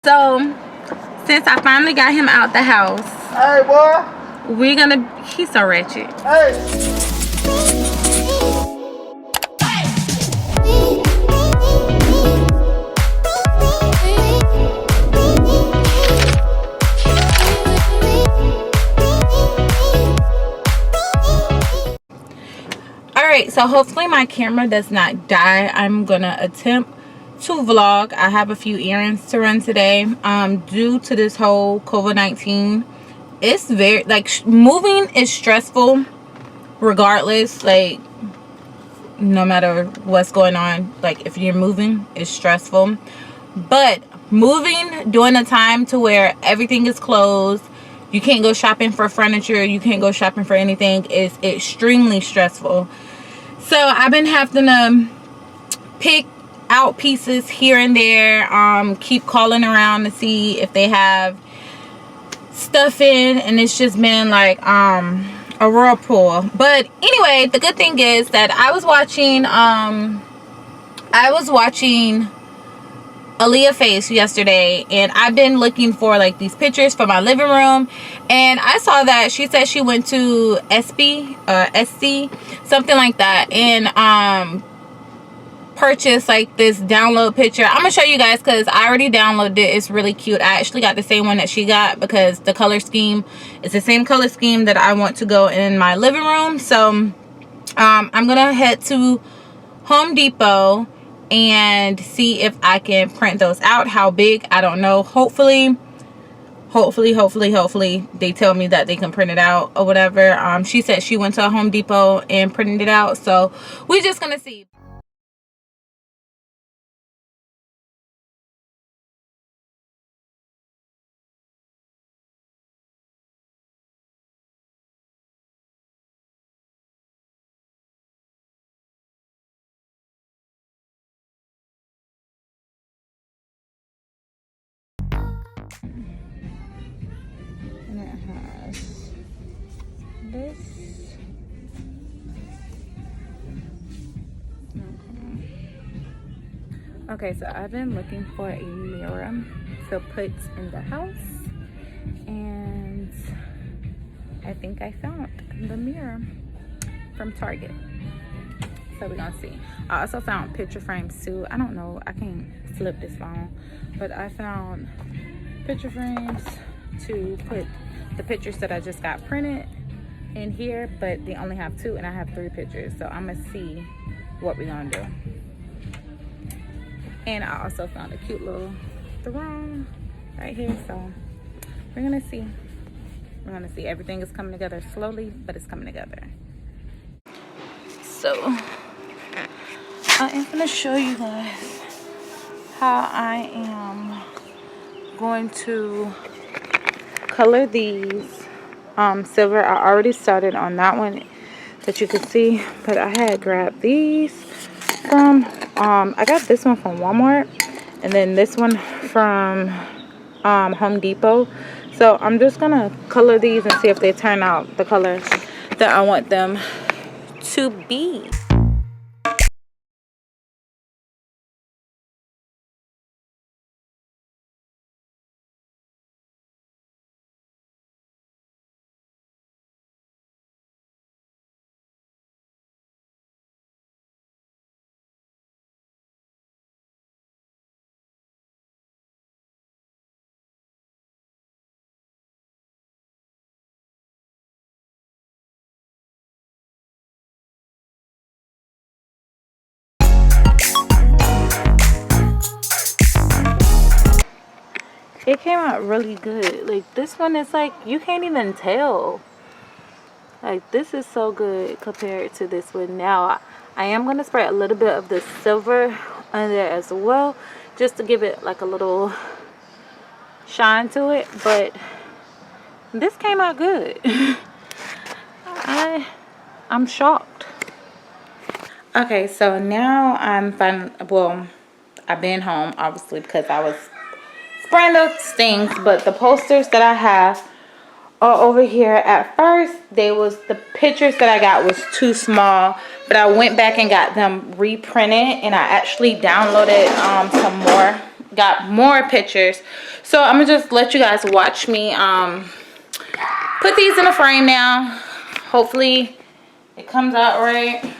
So, since I finally got him out the house, hey boy, we're gonna. He's so wretched. Hey. Alright, so hopefully my camera does not die. I'm gonna attempt to vlog. I have a few errands to run today. Due to this whole COVID-19, it's very like moving is stressful regardless, like no matter what's going on. Like if you're moving, it's stressful, but moving during a time to where everything is closed, you can't go shopping for furniture, you can't go shopping for anything, is extremely stressful. So I've been having to pick out pieces here and there, keep calling around to see if they have stuff in, and it's just been like a whirlpool. But anyway, the good thing is that I was watching Aaliyah Face yesterday, and I've been looking for like these pictures for my living room, and I saw that she said she went to SC, something like that, and purchased like this download picture. I'm gonna show you guys because I already downloaded it. It's really cute. I actually got the same one that she got because the color scheme is the same color scheme that I want to go in my living room. So I'm gonna head to Home Depot and see if I can print those out. How big, I don't know. Hopefully they tell me that they can print it out or whatever. She said she went to a Home Depot and printed it out, so we're just gonna see. And it has this. Okay, so I've been looking for a mirror to put in the house, and I think I found the mirror from Target. So we're gonna see. I also found picture frames too. I don't know, I can't flip this phone, but I found picture frames to put the pictures that I just got printed in here, but they only have 2 and I have 3 pictures, so I'm gonna see what we're gonna do. And I also found a cute little throne right here, so we're gonna see. Everything is coming together slowly, but it's coming together. So I am gonna show you guys how I am going to color these silver. I already started on that one that you can see, but I had grabbed these from I got this one from Walmart, and then this one from Home Depot. So I'm just gonna color these and see if they turn out the colors that I want them to be. It came out really good. Like this one is like, you can't even tell. Like this is so good compared to this one. Now I am going to spray a little bit of the silver on there as well, just to give it like a little shine to it. But this came out good. I'm shocked. Okay, so now I'm fine. Well, I've been home obviously because I was spraying those things, but the posters that I have are over here. At first the pictures that I got was too small, but I went back and got them reprinted, and I actually downloaded some more got more pictures. So I'm gonna just let you guys watch me put these in a frame now. Hopefully it comes out right.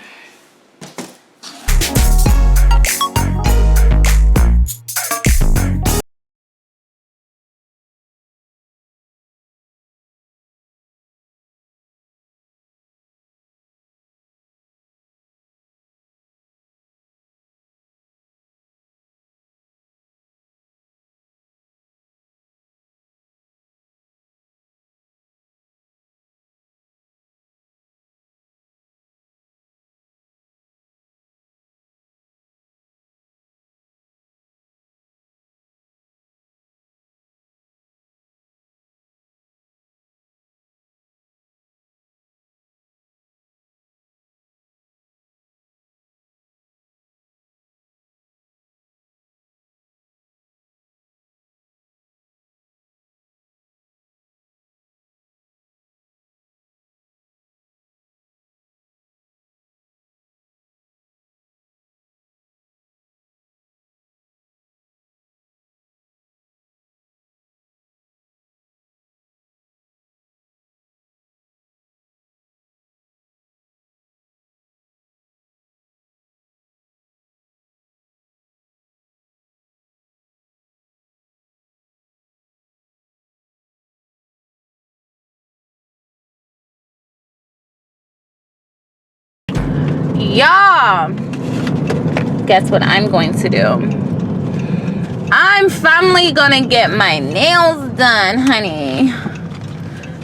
Y'all, guess what I'm going to do? I'm finally gonna get my nails done, honey.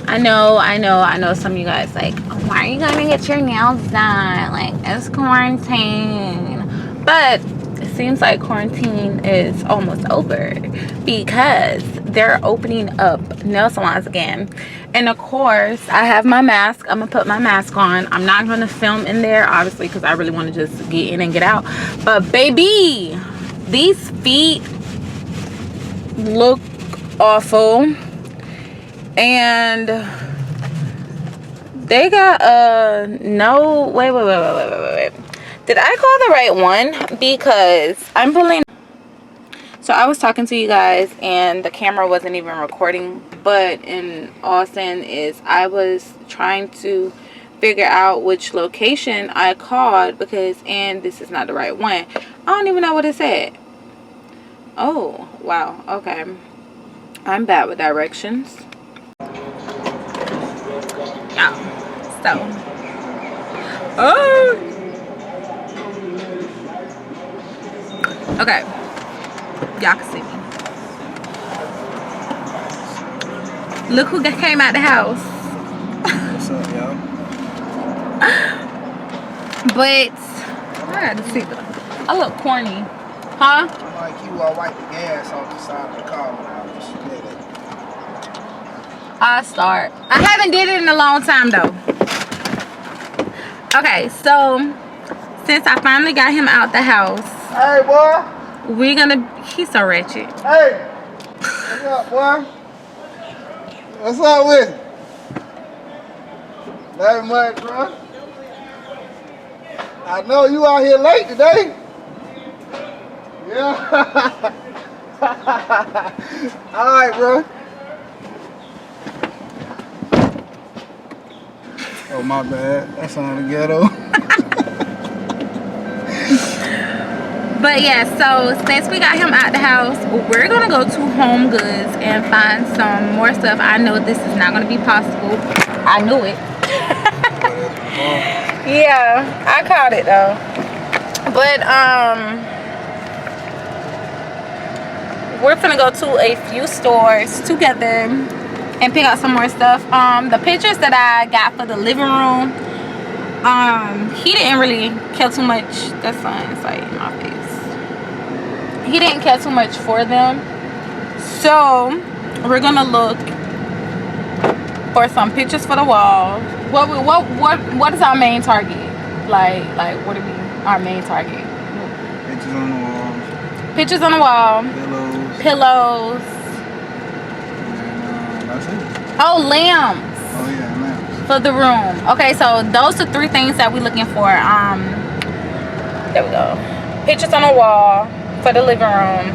I know some of you guys like, oh, why are you gonna get your nails done? Like, it's quarantine. But it seems like quarantine is almost over because they're opening up nail salons again. And of course, I have my mask. I'm gonna put my mask on. I'm not gonna film in there, obviously, because I really want to just get in and get out. But baby, these feet look awful. And they got no, wait. Did I call the right one? Because I'm pulling. So I was talking to you guys and the camera wasn't even recording, but in all sin is I was trying to figure out which location I called, because, and this is not the right one. I don't even know what it said. Oh wow, okay, I'm bad with directions. Yeah, so okay, y'all can see me. Look who came out the house. What's up, y'all? But I gotta see them. I look corny, huh? I'm like you, I wipe the gas off the side of the car when I was spinning. I'll start. I haven't did it in a long time though. Okay, so since I finally got him out the house, Hey, boy. we're gonna, he's so wretched. Hey. What's up, boy? What's up with you? Not much, bro. I know you out here late today. Yeah. All right, bro. Oh, my bad. That's on the ghetto. But yeah, so since we got him out the house, we're gonna go to Home Goods and find some more stuff. I know this is not gonna be possible. I knew it. Yeah, I caught it though. But we're gonna go to a few stores together and pick out some more stuff. The pictures that I got for the living room, he didn't really care too much. That sun's like in my face. He didn't care too much for them, so we're gonna look for some pictures for the wall. What is our main target? Like what are our main target? Pictures on the wall. Pictures on the wall. Pillows. And that's it. Oh, lamps. Oh yeah, lamps. For the room. Okay, so those are 3 things that we're looking for. There we go. Pictures on the wall for the living room.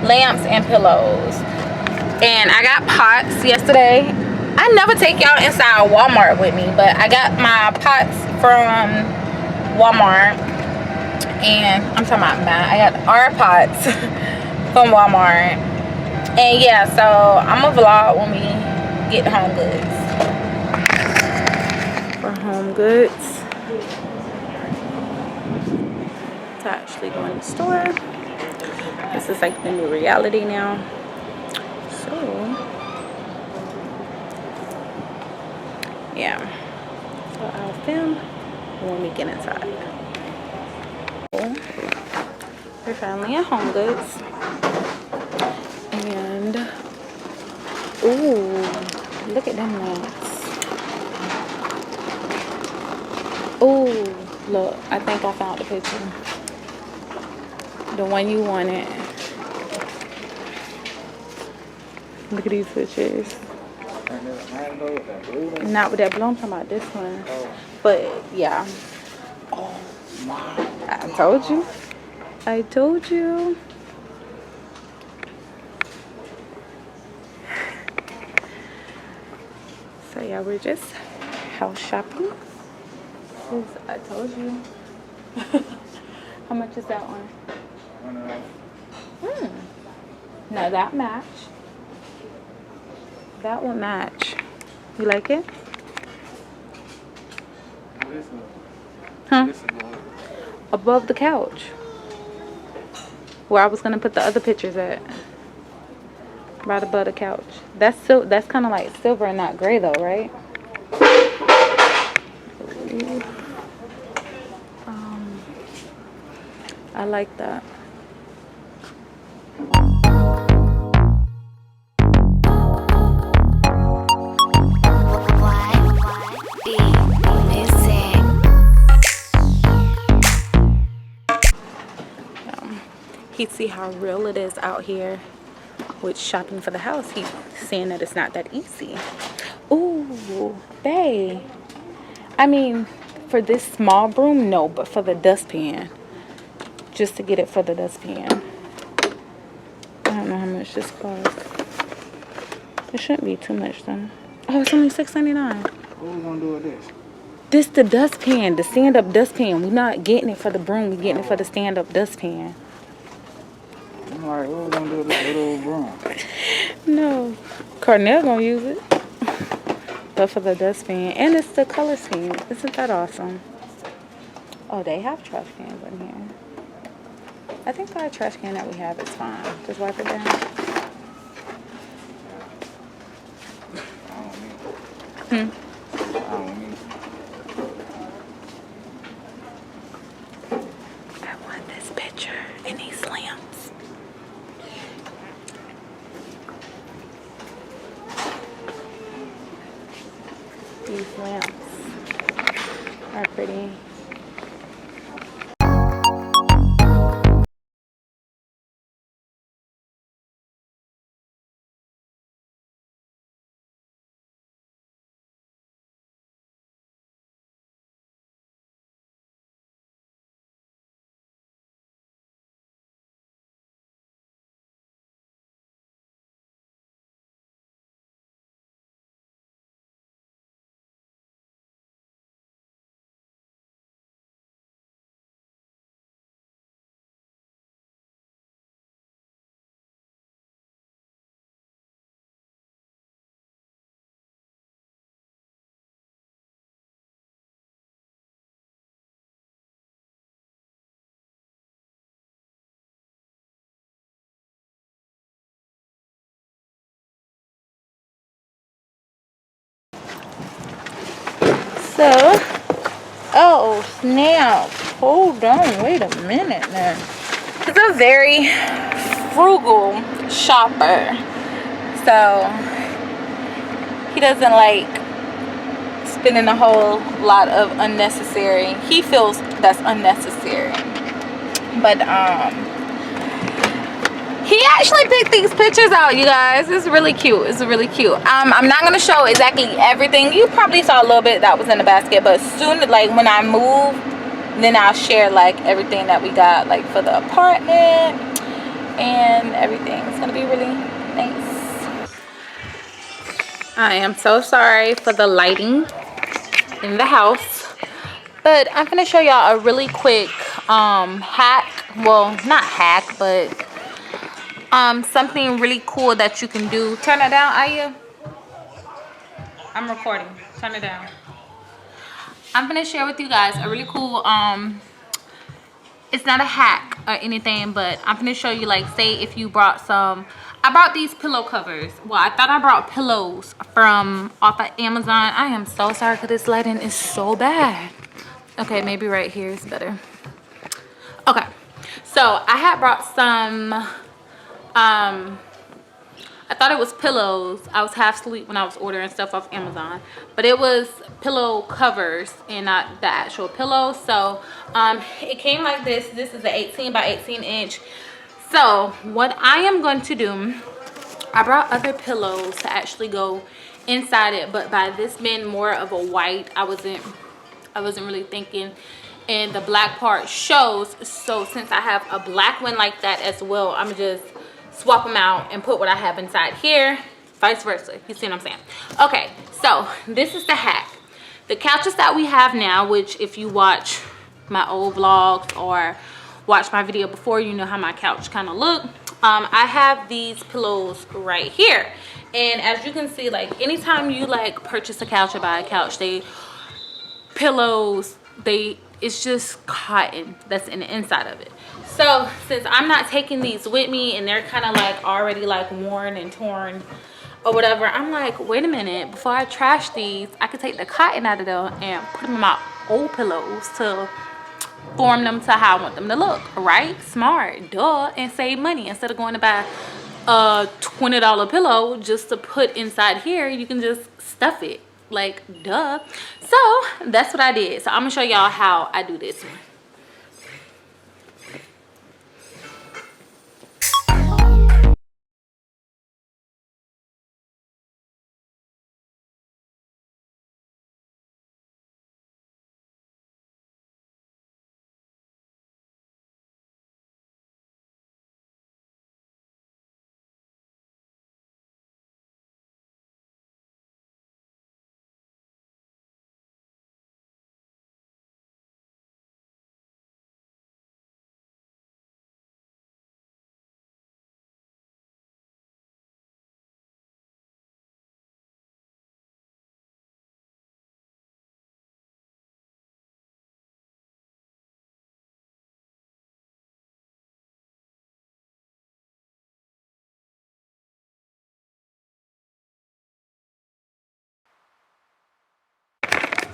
lamps and pillows. And I got pots yesterday. I never take y'all inside Walmart with me, but I got my pots from Walmart. And I'm talking about mine. I got our pots from Walmart. And yeah, so I'm gonna vlog when we get home goods. For home goods to actually go in the store. This is like the new reality now. So yeah, so I'll film when we get inside. We're finally at Home Goods, and ooh, look at them lamps. Ooh, look, I think I found the picture, the one you wanted. Look at these pictures. Not with that blue, I'm talking about this one. But yeah. Oh my, I told you. I told you. So yeah, we're just house shopping. I told you. How much is that one? Now that match. That one match. You like it? Huh? Above the couch. Where I was gonna put the other pictures at. Right above the couch. That's kind of like silver and not gray though, right? I like that. He see how real it is out here with shopping for the house. He's saying that it's not that easy. Ooh, bae. I mean, for this small broom, no, but for the dustpan. Just to get it for the dustpan. I don't know how much this costs. It shouldn't be too much though. Oh, it's only $6.99. What we gonna do with this? This the dustpan, the stand-up dustpan. We're not getting it for the broom. We're getting it for the stand-up dustpan. I'm like, what we gonna do with this little broom? No. Cornell gonna use it. But for the dustpan. And it's the color scheme. Isn't that awesome? Oh, they have trash cans in here. I think our trash can that we have is fine. Just wipe it down. I don't need I want this picture and these lamps. These lamps are pretty. So, oh snap, hold on, wait a minute now. He's a very frugal shopper, so he doesn't like spending a whole lot of unnecessary. He feels that's unnecessary, but he actually picked these pictures out, you guys. It's really cute. It's really cute. I'm not gonna show exactly everything. You probably saw a little bit that was in the basket, but soon, like when I move, then I'll share like everything that we got, like for the apartment and everything. It's gonna be really nice. I am so sorry for the lighting in the house, but I'm gonna show y'all a really quick hack. Well, not hack, but something really cool that you can do. Turn it down, Aya. I'm recording. Turn it down. I'm gonna share with you guys a really cool it's not a hack or anything, but I'm gonna show you, like, say if you brought some. I brought these pillow covers. Well, I thought I brought pillows from off of Amazon. I am so sorry because this lighting is so bad. Okay, maybe right here is better. Okay, so I had brought some I thought it was pillows. I was half asleep when I was ordering stuff off Amazon, but it was pillow covers and not the actual pillow. So it came like this. This is an 18 by 18 inch. So what I am going to do, I brought other pillows to actually go inside it, but by this being more of a white, I wasn't really thinking, and the black part shows. So since I have a black one like that as well, I'm just swap them out and put what I have inside here, vice versa. You see what I'm saying? Okay, so this is the hack. The couches that we have now, which if you watch my old vlogs or watch my video before, you know how my couch kind of look. I have these pillows right here, and as you can see, like, anytime you like purchase a couch or buy a couch, it's just cotton that's in the inside of it. So since I'm not taking these with me and they're kind of like already like worn and torn or whatever, I'm like, wait a minute, before I trash these, I could take the cotton out of them and put them in my old pillows to form them to how I want them to look, right? Smart, duh, and save money. Instead of going to buy a $20 pillow just to put inside here, you can just stuff it, like, duh. So that's what I did. So I'm gonna show y'all how I do this.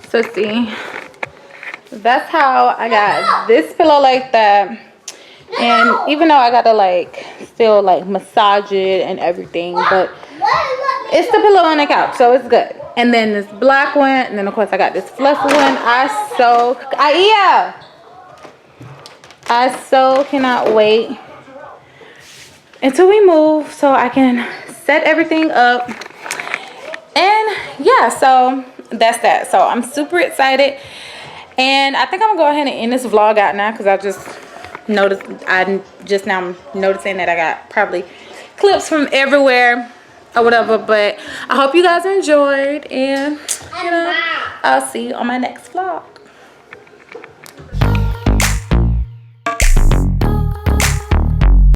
So see, that's how I got this pillow like that. And even though I gotta like still like massage it and everything, but it's the pillow on the couch, so it's good. And then this black one, and then of course I got this fluffy one. I so cannot wait until we move so I can set everything up. And yeah, so that's that. So I'm super excited, and I think I'm gonna go ahead and end this vlog out now because I'm just now noticing that I got probably clips from everywhere or whatever. But I hope you guys enjoyed, and you know, I'll see you on my next vlog.